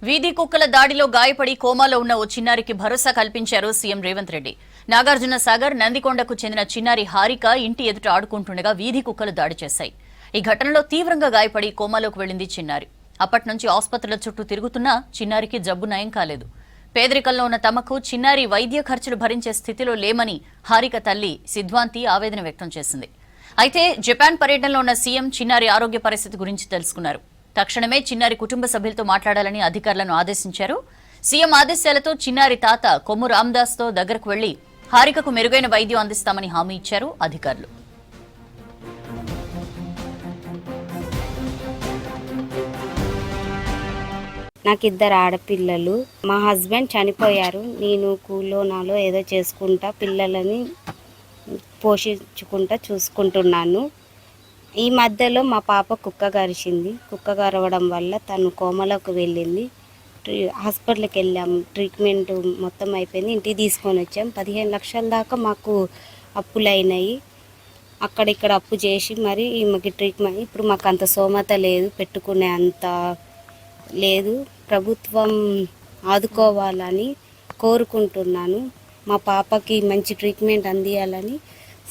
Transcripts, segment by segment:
వీధి కుక్కల దాడిలో గాయపడి కోమాలో ఉన్న ఓ చిన్నారికి భరోసా కల్పించారు సీఎం రేవంత్ రెడ్డి. నాగార్జున సాగర్ నందికొండకు చెందిన చిన్నారి హారిక ఇంటి ఎదుట ఆడుకుంటుండగా వీధి కుక్కలు దాడి చేశాయి. ఈ ఘటనలో తీవ్రంగా గాయపడి కోమాలోకి వెళ్లింది చిన్నారి. అప్పటి నుంచి ఆసుపత్రుల చుట్టూ తిరుగుతున్నా చిన్నారికి జబ్బు నయం కాలేదు. పేదరికంలో ఉన్న తమకు చిన్నారి వైద్య ఖర్చులు భరించే స్థితిలో లేమని హారిక తల్లి సిద్వాంతి ఆవేదన వ్యక్తం చేసింది. అయితే జపాన్ పర్యటనలో ఉన్న సీఎం చిన్నారి ఆరోగ్య పరిస్థితి గురించి తెలుసుకున్నారు. తక్షణమే చిన్నారి కుటుంబ సభ్యులతో మాట్లాడాలని అధికారులను ఆదేశించారు. సీఎం ఆదేశాలతో చిన్నారి తాత కొమ్ము రామదాస్తో దగ్గరకు వెళ్లి హారికకు మెరుగైన వైద్యం అందిస్తామని హామీ ఇచ్చారు అధికారులు. నాకు 2 ఆడపిల్లలు. మా హస్బెండ్ చనిపోయారు. నేను కూలో నాలో ఏదో చేసుకుంటా పిల్లలని పోషించుకుంటా చూసుకుంటున్నాను. ఈ మధ్యలో మా పాప కుక్క కరిచింది. కుక్క కరవడం వల్ల తను కోమలోకి వెళ్ళింది. హాస్పిటల్కి వెళ్ళాము. ట్రీట్మెంట్ మొత్తం అయిపోయింది. ఇంటికి తీసుకొని వచ్చాం. 15 లక్షల దాకా మాకు అప్పులు అయినాయి. అక్కడిక్కడ అప్పు చేసి మరి మాకు ట్రీట్మెంట్ ఇప్పుడు మాకు అంత స్తోమత లేదు, పెట్టుకునే అంత లేదు. ప్రభుత్వం ఆదుకోవాలని కోరుకుంటున్నాను. మా పాపకి మంచి ట్రీట్మెంట్ అందియాలని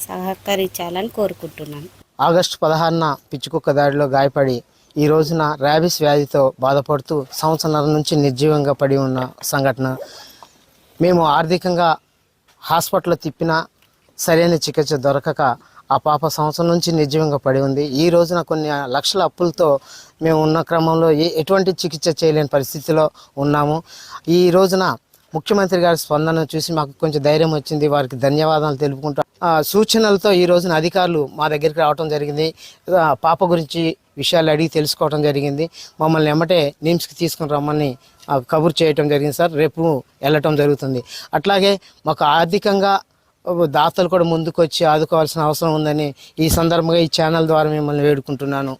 సహకరించాలని కోరుకుంటున్నాను. ఆగస్టు 16న పిచ్చికుక్క దాడిలో గాయపడి ఈ రోజున ర్యాబిస్ వ్యాధితో బాధపడుతూ సంవత్సరాల నుంచి నిర్జీవంగా పడి ఉన్న సంఘటన. మేము ఆర్థికంగా హాస్పిటల్లో తిప్పినా సరైన చికిత్స దొరకక ఆ పాప సంవత్సరం నుంచి నిర్జీవంగా పడి ఉంది. ఈ రోజున కొన్ని లక్షల అప్పులతో మేము ఉన్న క్రమంలో ఎటువంటి చికిత్స చేయలేని పరిస్థితిలో ఉన్నాము. ఈ రోజున ముఖ్యమంత్రి గారి స్పందన చూసి మాకు కొంచెం ధైర్యం వచ్చింది. వారికి ధన్యవాదాలు తెలుపుకుంటా సూచనలతో ఈ రోజున అధికారులు మా దగ్గరికి రావడం జరిగింది. పాప గురించి విషయాలు అడిగి తెలుసుకోవడం జరిగింది. మమ్మల్ని ఎమ్మటే నిమ్స్కి తీసుకుని రమ్మని కబురు చేయటం జరిగింది సార్. రేపు వెళ్ళటం జరుగుతుంది. అట్లాగే మాకు ఆర్థికంగా దాతలు కూడా ముందుకు వచ్చి ఆదుకోవాల్సిన అవసరం ఉందని ఈ సందర్భంగా ఈ ఛానల్ ద్వారా మిమ్మల్ని వేడుకుంటున్నాను.